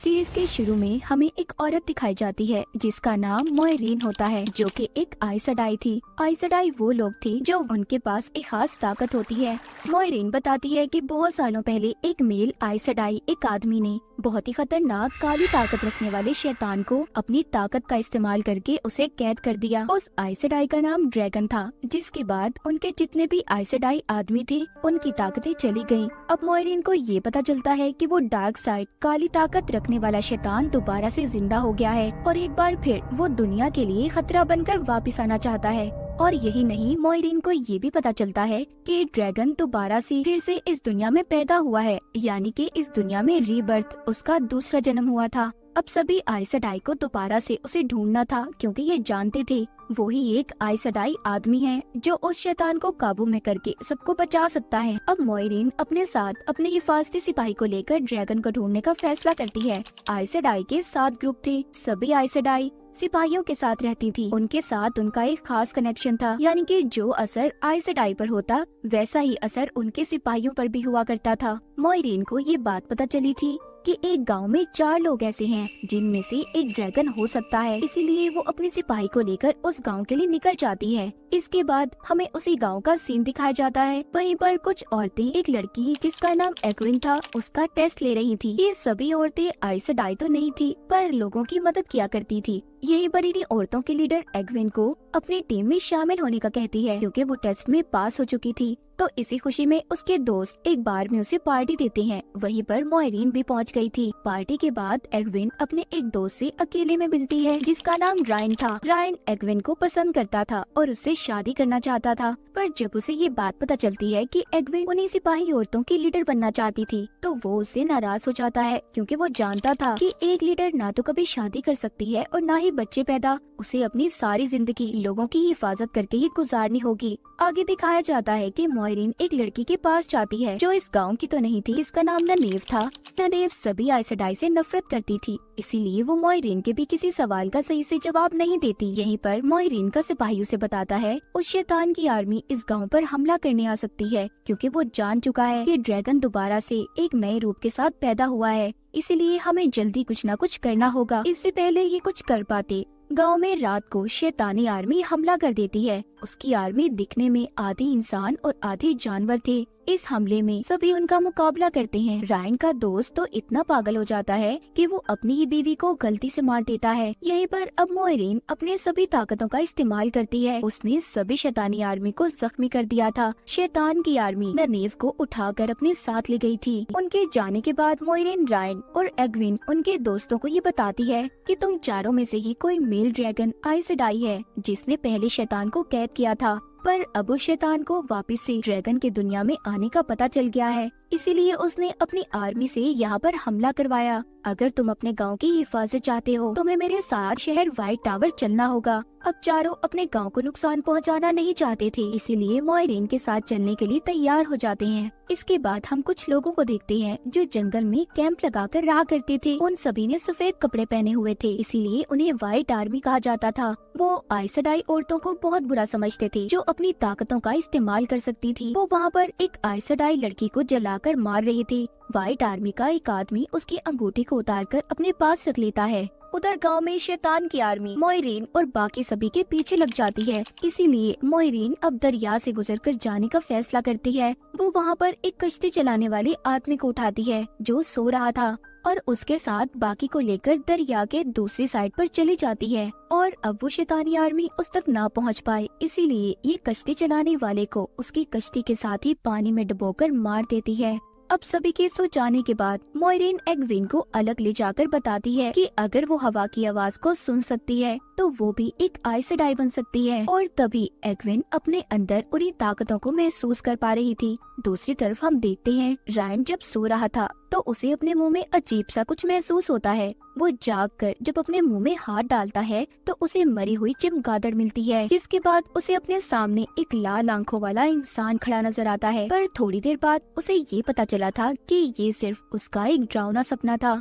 Series के शुरू में हमें एक औरत दिखाई जाती है जिसका नाम मोइरीन होता है, जो कि एक आइसडाई थी। आइसडाई वो लोग थे जो उनके पास एक खास ताकत होती है। मोइरीन बताती है कि बहुत सालों पहले एक मेल आइसडाई एक आदमी ने बहुत ही खतरनाक काली ताकत रखने वाले शैतान को अपनी ताकत का इस्तेमाल करके उसे कैद कर दिया। उस आइसडाई का नाम ड्रैगन था, जिसके बाद उनके जितने भी आइसडाई आदमी थे उनकी ताकतें चली गयी। अब मोइरीन को ये पता चलता है कि वो डार्क साइड काली ताकत रखने वाला शैतान दोबारा से जिंदा हो गया है और एक बार फिर वो दुनिया के लिए खतरा बनकर वापस आना चाहता है। और यही नहीं, मोइरीन को ये भी पता चलता है कि ड्रैगन दोबारा से फिर से इस दुनिया में पैदा हुआ है, यानी कि इस दुनिया में रीबर्थ, उसका दूसरा जन्म हुआ था। अब सभी आइसडाई को दोबारा से उसे ढूंढना था, क्योंकि ये जानते थे वो ही एक आइसडाई आदमी है जो उस शैतान को काबू में करके सबको बचा सकता है। अब मोइरीन अपने साथ अपने हिफाजती सिपाही को लेकर ड्रैगन को ढूंढने का फैसला करती है। आइसडाई के 7 ग्रुप थे। सभी आइसडाई सिपाहियों के साथ रहती थी। उनके साथ उनका एक खास कनेक्शन था, यानी कि जो असर आइसडाई पर होता वैसा ही असर उनके सिपाहियों पर भी हुआ करता था। मोइरीन को ये बात पता चली थी कि एक गांव में 4 लोग ऐसे हैं जिनमें से एक ड्रैगन हो सकता है, इसीलिए वो अपने सिपाही को लेकर उस गांव के लिए निकल जाती है। इसके बाद हमें उसी गांव का सीन दिखाया जाता है। वहीं पर कुछ औरतें एक लड़की जिसका नाम एक्विन था उसका टेस्ट ले रही थी। ये सभी औरतें आइसडाई तो नहीं थी, पर लोगों की मदद किया करती थी। यही पर इन्हीं औरतों की लीडर एक्विन को अपनी टीम में शामिल होने का कहती है, क्योंकि वो टेस्ट में पास हो चुकी थी। तो इसी खुशी में उसके दोस्त एक बार में उसे पार्टी देते हैं। वहीं पर मोइरीन भी पहुंच गई थी। पार्टी के बाद एक्विन अपने एक दोस्त से अकेले में मिलती है जिसका नाम रायन था। रायन एक्विन को पसंद करता था और उससे शादी करना चाहता था, पर जब उसे ये बात पता चलती है कि एक्विन उन्हीं सिपाही औरतों की लीडर बनना चाहती थी, तो वो उससे नाराज हो जाता है, क्योंकि वो जानता था कि एक लीडर ना तो कभी शादी कर सकती है और ना ही बच्चे पैदा। उसे अपनी सारी जिंदगी लोगों की हिफाजत करके ही गुजारनी होगी। आगे दिखाया जाता है कि मोइरीन एक लड़की के पास जाती है जो इस गांव की तो नहीं थी, जिसका नाम ननेव था। ननेव सभी आइसडाई से नफरत करती थी, इसीलिए वो मोइरीन के भी किसी सवाल का सही से जवाब नहीं देती। यहीं पर मोइरीन का सिपाही उसे बताता है उस शैतान की आर्मी इस गांव पर हमला करने आ सकती है, क्योंकि वो जान चुका है कि ड्रैगन दोबारा से एक नए रूप के साथ पैदा हुआ है। इसीलिए हमें जल्दी कुछ न कुछ करना होगा। इससे पहले ये कुछ कर पाते, गांव में रात को शैतानी आर्मी हमला कर देती है। उसकी आर्मी दिखने में आधी इंसान और आधी जानवर थे। इस हमले में सभी उनका मुकाबला करते हैं। रायन का दोस्त तो इतना पागल हो जाता है कि वो अपनी ही बीवी को गलती से मार देता है। यहीं पर अब मोइरीन अपने सभी ताकतों का इस्तेमाल करती है। उसने सभी शैतानी आर्मी को जख्मी कर दिया था। शैतान की आर्मी ननेव को उठाकर अपने साथ ले गई थी। उनके जाने के बाद मोइरीन रायन और एक्विन उनके दोस्तों को ये बताती है कि तुम चारों में से ही कोई मेल ड्रैगन आइसडाई है जिसने पहले शैतान को कैद किया था, पर अब उस शैतान को वापस से ड्रैगन की दुनिया में आने का पता चल गया है, इसीलिए उसने अपनी आर्मी से यहाँ पर हमला करवाया। अगर तुम अपने गांव की हिफाजत चाहते हो तुम्हें मेरे साथ शहर व्हाइट टावर चलना होगा। अब चारों अपने गांव को नुकसान पहुंचाना नहीं चाहते थे, इसीलिए मोइरीन के साथ चलने के लिए तैयार हो जाते हैं। इसके बाद हम कुछ लोगों को देखते हैं जो जंगल में कैंप लगाकर रहा करते थे। उन सभी ने सफेद कपड़े पहने हुए थे, इसीलिए उन्हें व्हाइट आर्मी कहा जाता था। वो आइसडाई औरतों को बहुत बुरा समझते थे जो अपनी ताकतों का इस्तेमाल कर सकती थी। वो वहाँ पर एक आइसडाई लड़की को जलाकर मार रहे थे। व्हाइट आर्मी का एक आदमी उसकी अंगूठी को उतारकर अपने पास रख लेता है। उधर गांव में शैतान की आर्मी मोइरीन और बाकी सभी के पीछे लग जाती है, इसीलिए मोइरीन अब दरिया से गुजरकर जाने का फैसला करती है। वो वहाँ पर एक कश्ती चलाने वाले आदमी को उठाती है जो सो रहा था और उसके साथ बाकी को लेकर दरिया के दूसरी साइड पर चली जाती है। और अब वो शैतानी आर्मी उस तक ना पहुँच पाए, इसीलिए ये कश्ती चलाने वाले को उसकी कश्ती के साथ ही पानी में डुबोकर मार देती है। अब सभी के सो जाने के बाद मोइरीन एक्विन को अलग ले जाकर बताती है कि अगर वो हवा की आवाज को सुन सकती है तो वो भी एक आइसडाई बन सकती है। और तभी एक्विन अपने अंदर उन्हीं ताकतों को महसूस कर पा रही थी। दूसरी तरफ हम देखते हैं रायन जब सो रहा था तो उसे अपने मुंह में अजीब सा कुछ महसूस होता है। वो जागकर जब अपने मुंह में हाथ डालता है तो उसे मरी हुई चमगादड़ मिलती है, जिसके बाद उसे अपने सामने एक लाल आंखों वाला इंसान खड़ा नजर आता है। पर थोड़ी देर बाद उसे ये पता चला था कि ये सिर्फ उसका एक डरावना सपना था।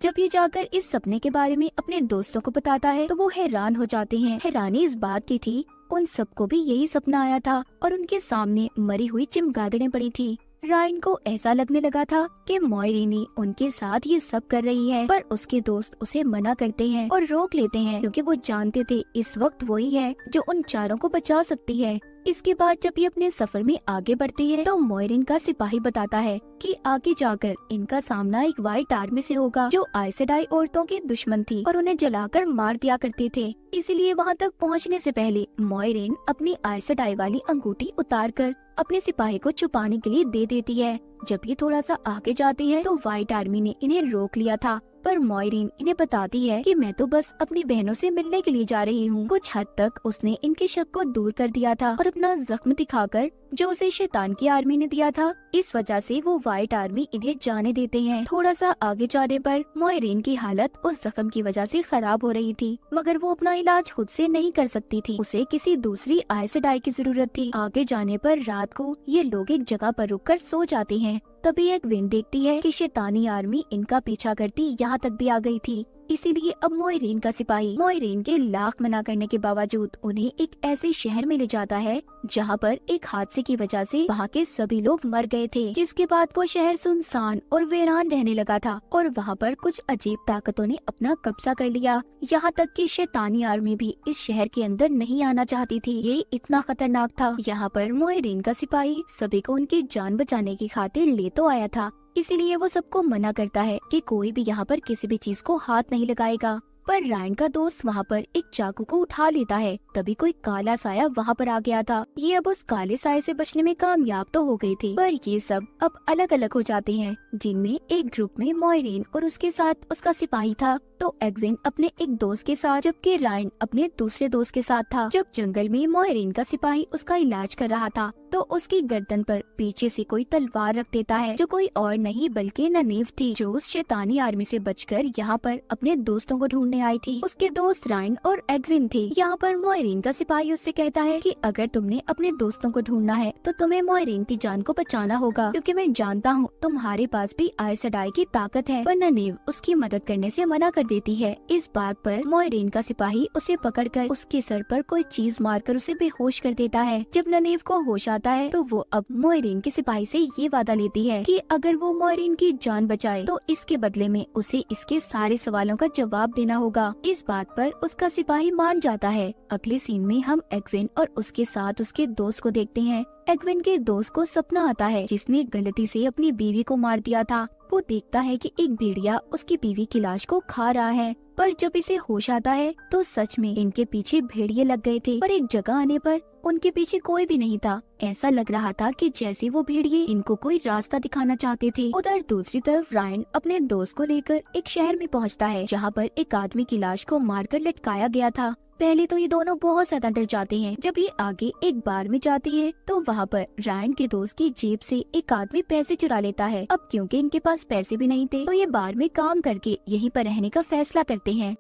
जब ये जाकर इस सपने के बारे में अपने दोस्तों को बताता है तो वो हैरान हो जाते हैं। हैरानी इस बात की थी उन सबको भी यही सपना आया था और उनके सामने मरी हुई चमगादड़ें पड़ी थी। रायन को ऐसा लगने लगा था कि मॉयरीन ही उनके साथ ये सब कर रही है, पर उसके दोस्त उसे मना करते हैं और रोक लेते हैं क्योंकि वो जानते थे इस वक्त वही है जो उन चारों को बचा सकती है। इसके बाद जब ये अपने सफर में आगे बढ़ती है तो मॉयरीन का सिपाही बताता है कि आगे जाकर इनका सामना एक व्हाइट आर्मी से होगा जो आइस सेडाई औरतों की दुश्मन थी और उन्हें जलाकर मार दिया करते थे। इसीलिए वहाँ तक पहुँचने से पहले मॉयरीन अपनी आइस सेडाई वाली अंगूठी उतारकर अपने सिपाही को छुपाने के लिए दे देती है। जब ये थोड़ा सा आगे जाती है तो व्हाइट आर्मी ने इन्हें रोक लिया था, पर मॉयरीन इन्हें बताती है कि मैं तो बस अपनी बहनों से मिलने के लिए जा रही हूँ। कुछ हद तक उसने इनके शक को दूर कर दिया था और अपना जख्म दिखाकर जो उसे शैतान की आर्मी ने दिया था, इस वजह से वो व्हाइट आर्मी इन्हें जाने देते हैं। थोड़ा सा आगे जाने पर मॉयरीन की हालत उस जख्म की वजह से खराब हो रही थी, मगर वो अपना इलाज खुद से नहीं कर सकती थी। उसे किसी दूसरी आइस सेडाई की जरूरत थी। आगे जाने पर रात को ये लोग एक जगह पर रुककर सो जाते हैं। तभी एक विंड देखती है कि शैतानी आर्मी इनका पीछा करती यहाँ तक भी आ गई थी। इसीलिए अब मॉयरीन का सिपाही मॉयरीन के लाख मना करने के बावजूद उन्हें एक ऐसे शहर में ले जाता है जहाँ पर एक हादसे की वजह से वहाँ के सभी लोग मर गए थे, जिसके बाद वो शहर सुनसान और वीरान रहने लगा था और वहाँ पर कुछ अजीब ताकतों ने अपना कब्जा कर लिया। यहाँ तक कि शैतानी आर्मी भी इस शहर के अंदर नहीं आना चाहती थी। ये इतना खतरनाक था। यहाँ पर मॉयरीन का सिपाही सभी को उनकी जान बचाने की खातिर ले तो आया था, इसीलिए वो सबको मना करता है कि कोई भी यहाँ पर किसी भी चीज को हाथ नहीं लगाएगा। पर रायन का दोस्त वहाँ पर एक चाकू को उठा लेता है। तभी कोई काला साया वहाँ पर आ गया था। ये अब उस काले साये से बचने में कामयाब तो हो गई थी, पर ये सब अब अलग अलग हो जाते हैं, जिनमें एक ग्रुप में मॉयरीन और उसके साथ उसका सिपाही था, तो एग्विन अपने एक दोस्त के साथ, जबकि रायन अपने दूसरे दोस्त के साथ था। जब जंगल में मॉयरीन का सिपाही उसका इलाज कर रहा था तो उसकी गर्दन पर पीछे से कोई तलवार रख देता है, जो कोई और नहीं बल्कि ननीव थी, जो उस शैतानी आर्मी से बचकर यहाँ पर अपने दोस्तों को ढूंढने आई थी। उसके दोस्त रायन और एग्विन थे। यहाँ पर मॉयरीन का सिपाही उससे कहता है कि अगर तुमने अपने दोस्तों को ढूंढना है तो तुम्हें मॉयरीन की जान को बचाना होगा, क्योंकि मैं जानता हूँ तुम्हारे पास भी आइस सेडाई की ताकत है। पर ननीव उसकी मदद करने से मना कर देती है। इस बात पर मॉयरीन का सिपाही उसे पकड़कर उसके सर पर कोई चीज मारकर उसे बेहोश कर देता है। जब ननीव को होश आता है तो वो अब मॉयरीन के सिपाही से ये वादा लेती है कि अगर वो मॉयरीन की जान बचाए तो इसके बदले में उसे इसके सारे सवालों का जवाब देना होगा। इस बात पर उसका सिपाही मान जाता है। अगले सीन में हम एग्विन और उसके साथ उसके दोस्त को देखते हैं। एग्विन के दोस्त को सपना आता है जिसने गलती से अपनी बीवी को मार दिया था। वो देखता है कि एक भेड़िया उसकी बीवी की लाश को खा रहा है, पर जब इसे होश आता है तो सच में इनके पीछे भेड़िए लग गए थे। पर एक जगह आने पर उनके पीछे कोई भी नहीं था। ऐसा लग रहा था कि जैसे वो भेड़िए इनको कोई रास्ता दिखाना चाहते थे। उधर दूसरी तरफ रायन अपने दोस्त को लेकर एक शहर में पहुंचता है जहां पर एक आदमी की लाश को मारकर लटकाया गया था। पहले तो ये दोनों बहुत ज्यादा डर जाते हैं। जब ये आगे एक बार में जाती है तो वहाँ पर रायन के दोस्त की जेब से एक आदमी पैसे चुरा लेता है। अब क्योंकि इनके पास पैसे भी नहीं थे तो ये बार में काम करके यहीं पर रहने का फैसला करते हैं।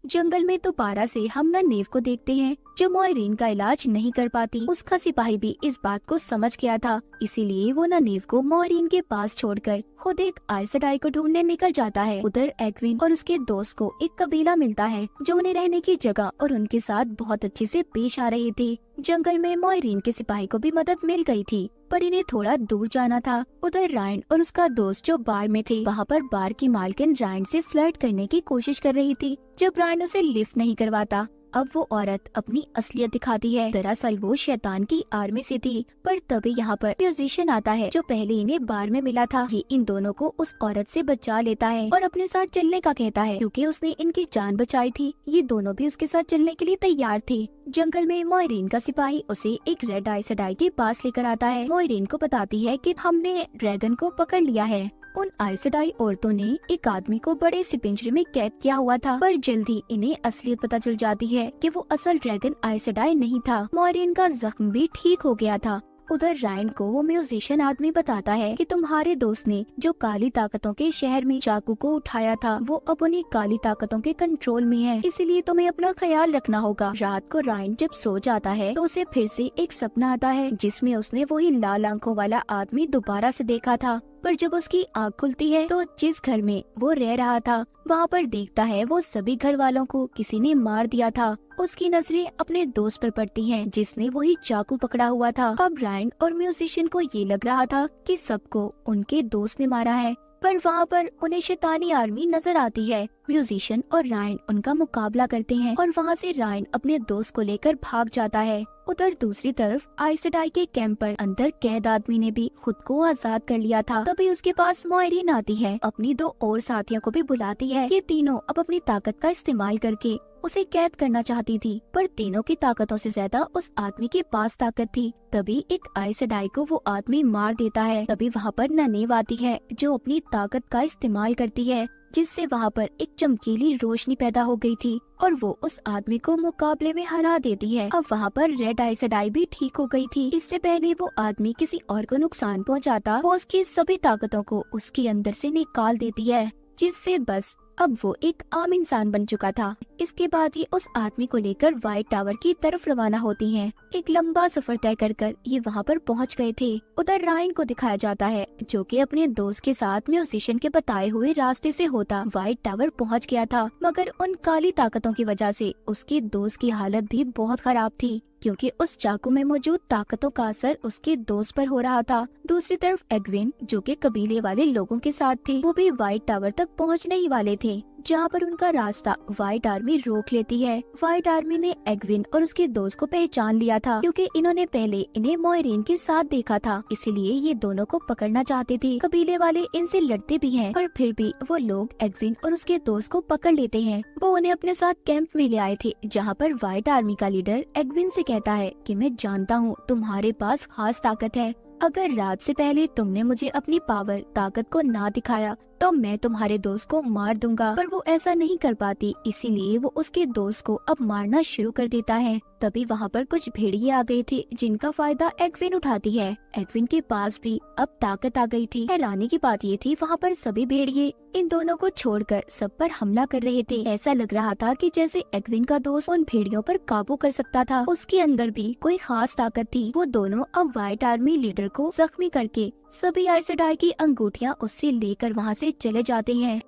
जंगल में दोबारा से हम ननीव को देखते हैं जो मॉयरीन का इलाज नहीं कर पाती। उसका सिपाही भी इस बात को समझ गया था, इसीलिए वो ननीव को मॉयरीन के पास छोड़कर खुद एक आइस सेडाई को ढूंढने निकल जाता है। उधर एग्विन और उसके दोस्त को एक कबीला मिलता है जो उन्हें रहने की जगह और उनके साथ बहुत अच्छे से पेश आ रहे थे। जंगल में मॉयरीन के सिपाही को भी मदद मिल गई थी, पर इन्हें थोड़ा दूर जाना था। उधर रायन और उसका दोस्त जो बार में थे, वहाँ पर बार की मालकिन रायन से फ्लर्ट करने की कोशिश कर रही थी। जब रायन उसे लिफ्ट नहीं करवाता, अब वो औरत अपनी असलियत दिखाती है। दरअसल वो शैतान की आर्मी से थी। पर तभी यहाँ पर म्यूजिशियन आता है जो पहले इन्हें बार में मिला था। ये इन दोनों को उस औरत से बचा लेता है और अपने साथ चलने का कहता है, क्योंकि उसने इनकी जान बचाई थी। ये दोनों भी उसके साथ चलने के लिए तैयार थे। जंगल में मॉयरीन का सिपाही उसे एक रेड आइस सेडाई के पास लेकर आता है। मॉयरीन को बताती है कि हमने ड्रैगन को पकड़ लिया है। उन आइस सेडाई औरतों ने एक आदमी को बड़े से पिंजरे में कैद किया हुआ था, पर जल्दी इन्हें असलियत पता चल जाती है कि वो असल ड्रैगन आइस सेडाई नहीं था। मॉयरीन का जख्म भी ठीक हो गया था। उधर रायन को वो म्यूजिशियन आदमी बताता है कि तुम्हारे दोस्त ने जो काली ताकतों के शहर में चाकू को उठाया था, वो अब उन्हीं काली ताकतों के कंट्रोल में है, इसीलिए तुम्हें अपना ख्याल रखना होगा। रात को रायन जब सो जाता है तो उसे फिर से एक सपना आता है जिसमें उसने वही लाल आंखों वाला आदमी दोबारा से देखा था। पर जब उसकी आँख खुलती है तो जिस घर में वो रह रहा था वहाँ पर देखता है वो सभी घर वालों को किसी ने मार दिया था। उसकी नजरें अपने दोस्त पर पड़ती हैं, जिसने वही चाकू पकड़ा हुआ था। अब रायन और म्यूजिशियन को ये लग रहा था कि सबको उनके दोस्त ने मारा है, पर वहाँ पर उन्हें शैतानी आर्मी नजर आती है। म्यूजिशियन और रायन उनका मुकाबला करते हैं और वहाँ से रायन अपने दोस्त को लेकर भाग जाता है। उधर दूसरी तरफ आइस सेडाई के कैंप पर अंदर कैद आदमी ने भी खुद को आजाद कर लिया था। तभी उसके पास मोइरीन आती है, अपनी 2 और साथियों को भी बुलाती है। ये तीनों अब अपनी ताकत का इस्तेमाल करके उसे कैद करना चाहती थी, पर तीनों की ताकतों से ज्यादा उस आदमी के पास ताकत थी। तभी एक आइस सेडाई को वो आदमी मार देता है। तभी वहाँ पर ननेव आती है, जो अपनी ताकत का इस्तेमाल करती है, जिससे वहाँ पर एक चमकीली रोशनी पैदा हो गई थी और वो उस आदमी को मुकाबले में हरा देती है। अब वहाँ पर रेड आइस सेडाई भी ठीक हो गई थी। इससे पहले वो आदमी किसी और को नुकसान पहुँचाता, वो उसकी सभी ताकतों को उसके अंदर से निकाल देती है, जिससे बस अब वो एक आम इंसान बन चुका था। इसके बाद ये उस आदमी को लेकर व्हाइट टावर की तरफ रवाना होती हैं। एक लंबा सफर तय कर ये वहाँ पर पहुँच गए थे। उधर रायन को दिखाया जाता है, जो कि अपने दोस्त के साथ म्यूजिशियन के बताए हुए रास्ते से होता व्हाइट टावर पहुँच गया था, मगर उन काली ताकतों की वजह से उसके दोस्त की हालत भी बहुत खराब थी, क्योंकि उस चाकू में मौजूद ताकतों का असर उसके दोस्त पर हो रहा था। दूसरी तरफ एग्विन, जो कि कबीले वाले लोगों के साथ थे, वो भी व्हाइट टावर तक पहुंचने ही वाले थे, जहां पर उनका रास्ता व्हाइट आर्मी रोक लेती है। व्हाइट आर्मी ने एग्विन और उसके दोस्त को पहचान लिया था, क्योंकि इन्होंने पहले इन्हें मोइरीन के साथ देखा था, इसीलिए ये दोनों को पकड़ना चाहते थे। कबीले वाले इनसे लड़ते भी हैं, पर फिर भी वो लोग एग्विन और उसके दोस्त को पकड़ लेते हैं। वो उन्हें अपने साथ कैंप में ले आए थे, जहाँ पर व्हाइट आर्मी का लीडर एग्विन से कहता है कि मैं जानता हूँ तुम्हारे पास खास ताकत है, अगर रात से पहले तुमने मुझे अपनी पावर ताकत को ना दिखाया तो मैं तुम्हारे दोस्त को मार दूंगा। पर वो ऐसा नहीं कर पाती, इसीलिए वो उसके दोस्त को अब मारना शुरू कर देता है। तभी वहाँ पर कुछ भेड़िए आ गए थे, जिनका फायदा एग्विन उठाती है। एग्विन के पास भी अब ताकत आ गई थी। हैरानी की बात ये थी, वहाँ पर सभी भेड़िए इन दोनों को छोड़कर सब पर हमला कर रहे थे। ऐसा लग रहा था कि जैसे एग्विन का दोस्त उन भेड़ियों पर काबू कर सकता था। उसके अंदर भी कोई खास ताकत थी। वो दोनों अब व्हाइट आर्मी लीडर को जख्मी करके सभी आइस सेडाई की अंगूठियाँ उससे लेकर वहाँ से चले जाते हैं।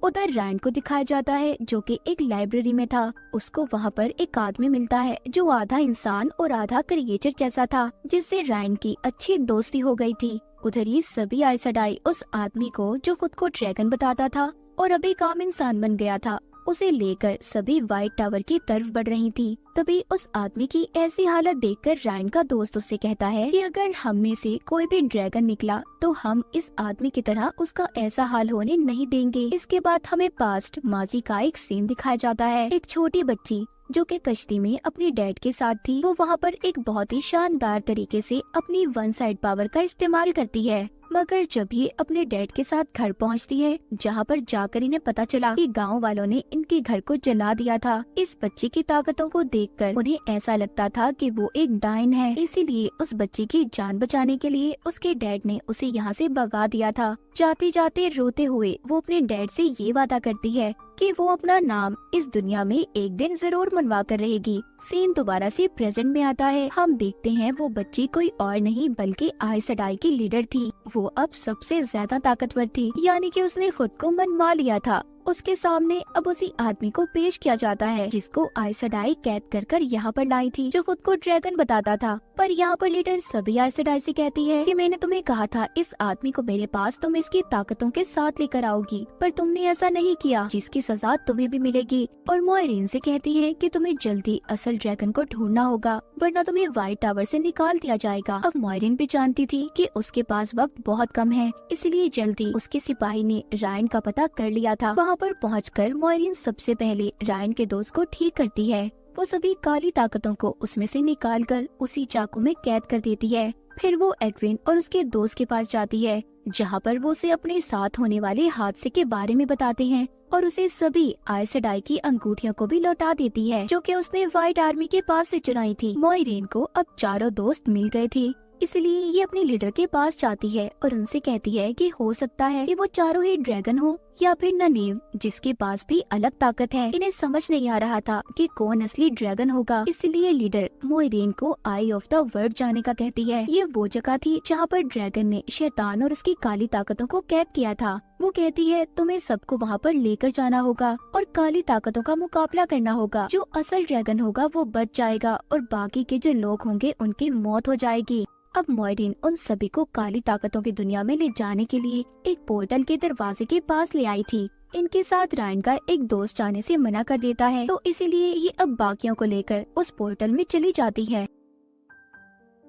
उधर रैंड को दिखाया जाता है, जो कि एक लाइब्रेरी में था। उसको वहाँ पर एक आदमी मिलता है, जो आधा इंसान और आधा क्रिएचर जैसा था, जिससे रैंड की अच्छी दोस्ती हो गई थी। उधर ही सभी आइस सेडाई उस आदमी को, जो खुद को ड्रैगन बताता था और अब एक आम इंसान बन गया था, उसे लेकर सभी व्हाइट टावर की तरफ बढ़ रही थी। तभी उस आदमी की ऐसी हालत देखकर रायन का दोस्त उससे कहता है कि अगर हम में से कोई भी ड्रैगन निकला तो हम इस आदमी की तरह उसका ऐसा हाल होने नहीं देंगे। इसके बाद हमें पास्ट माजी का एक सीन दिखाया जाता है। एक छोटी बच्ची जो कि कश्ती में अपने डैड के साथ थी, वो वहाँ पर एक बहुत ही शानदार तरीके से अपनी वन साइड पावर का इस्तेमाल करती है। मगर जब ये अपने डैड के साथ घर पहुँचती है, जहाँ पर जाकर इन्हें पता चला कि गांव वालों ने इनके घर को जला दिया था। इस बच्ची की ताकतों को देखकर उन्हें ऐसा लगता था कि वो एक डायन है, इसीलिए उस बच्ची की जान बचाने के लिए उसके डैड ने उसे यहाँ से भगा दिया था। जाते जाते रोते हुए वो अपने डैड से ये वादा करती है कि वो अपना नाम इस दुनिया में एक दिन जरूर मनवा कर रहेगी। सीन दोबारा से प्रेजेंट में आता है। हम देखते हैं वो बच्ची कोई और नहीं बल्कि आइस सेडाई की लीडर थी। वो अब सबसे ज्यादा ताकतवर थी, यानी कि उसने खुद को मनवा लिया था। उसके सामने अब उसी आदमी को पेश किया जाता है, जिसको आइस सेडाई कैद कर यहाँ पर लाई थी, जो खुद को ड्रैगन बताता था। पर यहाँ पर लीडर सभी आइस सेडाई से कहती है कि मैंने तुम्हें कहा था इस आदमी को मेरे पास तुम इसकी ताकतों के साथ लेकर आओगी, पर तुमने ऐसा नहीं किया, जिसकी सजा तुम्हें भी मिलेगी। और मोइरीन से कहती है कि तुम्हें जल्दी असल ड्रैगन को ढूंढना होगा, वरना तुम्हें व्हाइट टावर से निकाल दिया जाएगा। अब मोइरीन भी जानती थी कि उसके पास वक्त बहुत कम है, इसलिए जल्दी उसके सिपाही ने रायन का पता कर लिया था। वहाँ पर पहुंचकर मोइरीन सबसे पहले रायन के दोस्त को ठीक करती है। वो सभी काली ताकतों को उसमें से निकालकर उसी चाकू में कैद कर देती है। फिर वो एग्विन और उसके दोस्त के पास जाती है, जहाँ पर वो उसे अपने साथ होने वाले हादसे के बारे में बताते हैं और उसे सभी आइस सेडाई की अंगूठियों को भी लौटा देती है, जो कि उसने व्हाइट आर्मी के पास से चुराई थी। मोइरीन को अब चारों दोस्त मिल गए थे, इसलिए ये अपने लीडर के पास जाती है और उनसे कहती है कि हो सकता है कि वो चारों ही ड्रैगन हो या फिर ननेव जिसके पास भी अलग ताकत है। इन्हें समझ नहीं आ रहा था कि कौन असली ड्रैगन होगा, इसलिए लीडर मोइरीन को आई ऑफ द वर्ल्ड जाने का कहती है। ये वो जगह थी जहाँ पर ड्रैगन ने शैतान और उसकी काली ताकतों को कैद किया था। वो कहती है तुम्हें सबको वहाँ पर लेकर जाना होगा और काली ताकतों का मुकाबला करना होगा। जो असल ड्रैगन होगा वो बच जाएगा और बाकी के जो लोग होंगे उनकी मौत हो जाएगी। अब मोइरीन उन सभी को काली ताकतों की दुनिया में ले जाने के लिए एक पोर्टल के दरवाजे के पास ले आई थी। इनके साथ रायन का एक दोस्त जाने से मना कर देता है, तो इसीलिए ये अब बाकियों को लेकर उस पोर्टल में चली जाती है।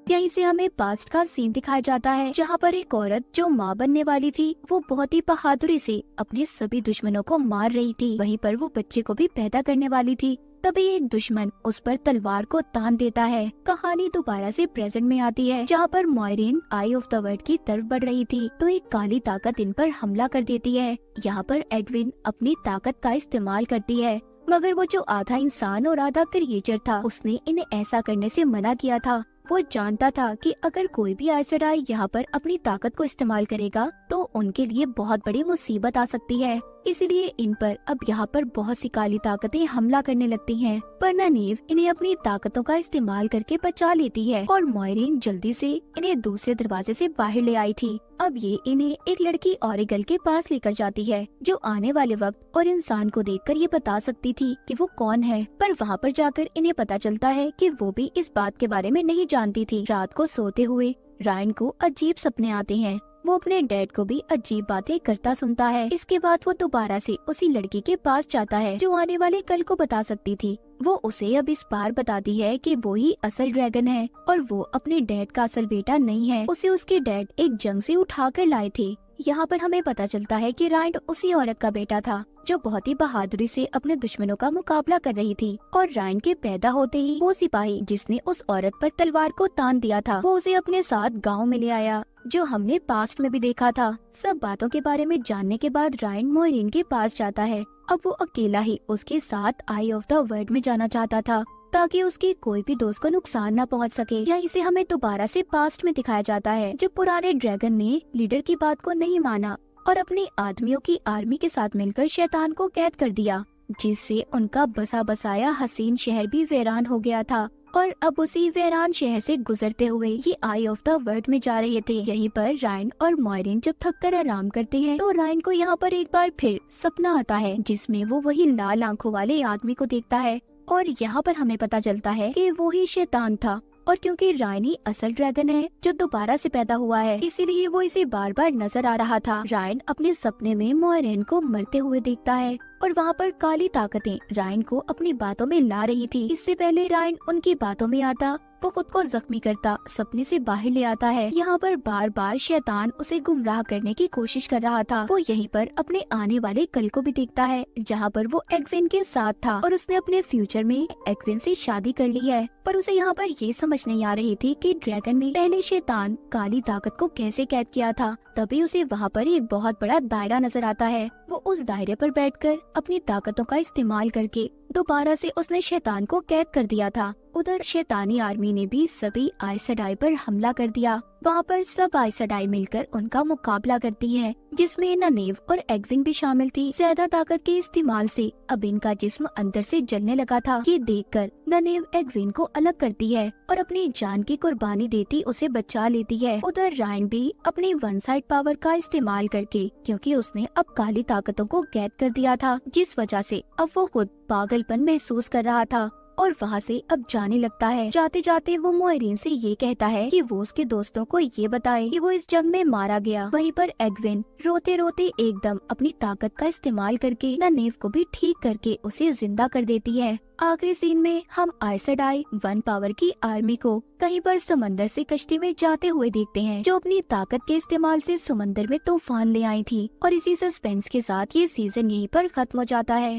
यहीं से हमें पास्ट का सीन दिखाया जाता है, जहाँ पर एक औरत जो माँ बनने वाली थी वो बहुत ही बहादुरी से अपने सभी दुश्मनों को मार रही थी। वहीं पर वो बच्चे को भी पैदा करने वाली थी। तभी एक दुश्मन उस पर तलवार को तान देता है। कहानी दोबारा से प्रेजेंट में आती है, जहाँ पर मोइरीन आई ऑफ द वर्ल्ड की तरफ बढ़ रही थी, तो एक काली ताकत इन पर हमला कर देती है। यहाँ पर एग्विन अपनी ताकत का इस्तेमाल करती है, मगर वो जो आधा इंसान और आधा क्रिएचर था उसने इन्हें ऐसा करने से मना किया था। वो जानता था कि अगर कोई भी आइस सेडाई यहाँ पर अपनी ताकत को इस्तेमाल करेगा तो उनके लिए बहुत बड़ी मुसीबत आ सकती है। इसलिए इन पर अब यहाँ पर बहुत सी काली ताकतें हमला करने लगती हैं, पर ननेव इन्हें अपनी ताकतों का इस्तेमाल करके बचा लेती है और मोइरीन जल्दी से इन्हें दूसरे दरवाजे से बाहर ले आई थी। अब ये इन्हें एक लड़की ऑरिगल के पास लेकर जाती है, जो आने वाले वक्त और इंसान को देखकर ये बता सकती थी कि वो कौन है। पर वहाँ पर जाकर इन्हें पता चलता है कि वो भी इस बात के बारे में नहीं जानती थी। रात को सोते हुए रायन को अजीब सपने आते हैं। वो अपने डैड को भी अजीब बातें करता सुनता है। इसके बाद वो दोबारा से उसी लड़की के पास जाता है जो आने वाले कल को बता सकती थी। वो उसे अब इस बार बताती है कि वो ही असल ड्रैगन है और वो अपने डैड का असल बेटा नहीं है। उसे उसके डैड एक जंग से उठा कर लाए थे। यहाँ पर हमें पता चलता है कि रायन उसी औरत का बेटा था जो बहुत ही बहादुरी से अपने दुश्मनों का मुकाबला कर रही थी। और रायन के पैदा होते ही वो सिपाही जिसने उस औरत पर तलवार को तान दिया था वो उसे अपने साथ गांव में ले आया, जो हमने पास्ट में भी देखा था। सब बातों के बारे में जानने के बाद रायन मोइरीन के पास जाता है। अब वो अकेला ही उसके साथ आई ऑफ द वर्ल्ड में जाना चाहता था, ताकि उसके कोई भी दोस्त को नुकसान न पहुंच सके। या इसे हमें दोबारा से पास्ट में दिखाया जाता है, जब पुराने ड्रैगन ने लीडर की बात को नहीं माना और अपने आदमियों की आर्मी के साथ मिलकर शैतान को कैद कर दिया, जिससे उनका बसा बसाया हसीन शहर भी वीरान हो गया था। और अब उसी वीरान शहर से गुजरते हुए ये आई ऑफ द वर्ल्ड में जा रहे थे। यहीं पर रायन और मोइरीन जब थक कर आराम करते हैं तो रायन को यहाँ पर एक बार फिर सपना आता है, जिसमें वो वही लाल आंखों वाले आदमी को देखता है। और यहाँ पर हमें पता चलता है कि वो ही शैतान था। और क्योंकि रायन ही असल ड्रैगन है जो दोबारा से पैदा हुआ है, इसीलिए वो इसे बार बार नजर आ रहा था। रायन अपने सपने में मोइरीन को मरते हुए देखता है और वहाँ पर काली ताकतें रायन को अपनी बातों में ला रही थी। इससे पहले रायन उनकी बातों में आता, वो खुद को जख्मी करता सपने से बाहर ले आता है। यहाँ पर बार बार शैतान उसे गुमराह करने की कोशिश कर रहा था। वो यहीं पर अपने आने वाले कल को भी देखता है, जहाँ पर वो एग्विन के साथ था और उसने अपने फ्यूचर में एग्विन से शादी कर ली है। पर उसे यहाँ पर ये समझ नहीं आ रही थी कि ड्रैगन ने पहले शैतान काली ताकत को कैसे कैद किया था। तभी उसे वहाँ पर एक बहुत बड़ा दायरा नजर आता है। वो उस दायरे पर बैठकर अपनी ताकतों का इस्तेमाल करके दोबारा से उसने शैतान को कैद कर दिया था। उधर शैतानी आर्मी ने भी सभी आइस सेडाई पर हमला कर दिया। वहाँ पर सब आइस सेडाई मिलकर उनका मुकाबला करती है, जिसमें ननेव और एग्विन भी शामिल थी। ज्यादा ताकत के इस्तेमाल से अब इनका जिस्म अंदर से जलने लगा था। ये देखकर ननेव एग्विन को अलग करती है और अपनी जान की कुर्बानी देती उसे बचा लेती है। उधर रायन भी अपनी वन साइड पावर का इस्तेमाल करके, क्योंकि उसने अब काली ताकतों को कैद कर दिया था, जिस वजह से अब वो खुद पागलपन महसूस कर रहा था और वहाँ से अब जाने लगता है। जाते जाते वो मोइरीन से ये कहता है कि वो उसके दोस्तों को ये बताए कि वो इस जंग में मारा गया। वहीं पर एग्विन रोते रोते एकदम अपनी ताकत का इस्तेमाल करके ननेव को भी ठीक करके उसे जिंदा कर देती है। आखिरी सीन में हम आइस सेडाई वन पावर की आर्मी को कहीं पर समंदर से कश्ती में जाते हुए देखते हैं, जो अपनी ताकत के इस्तेमाल से समंदर में तूफान ले आई थी। और इसी सस्पेंस के साथ ये सीजन यहीं पर खत्म हो जाता है।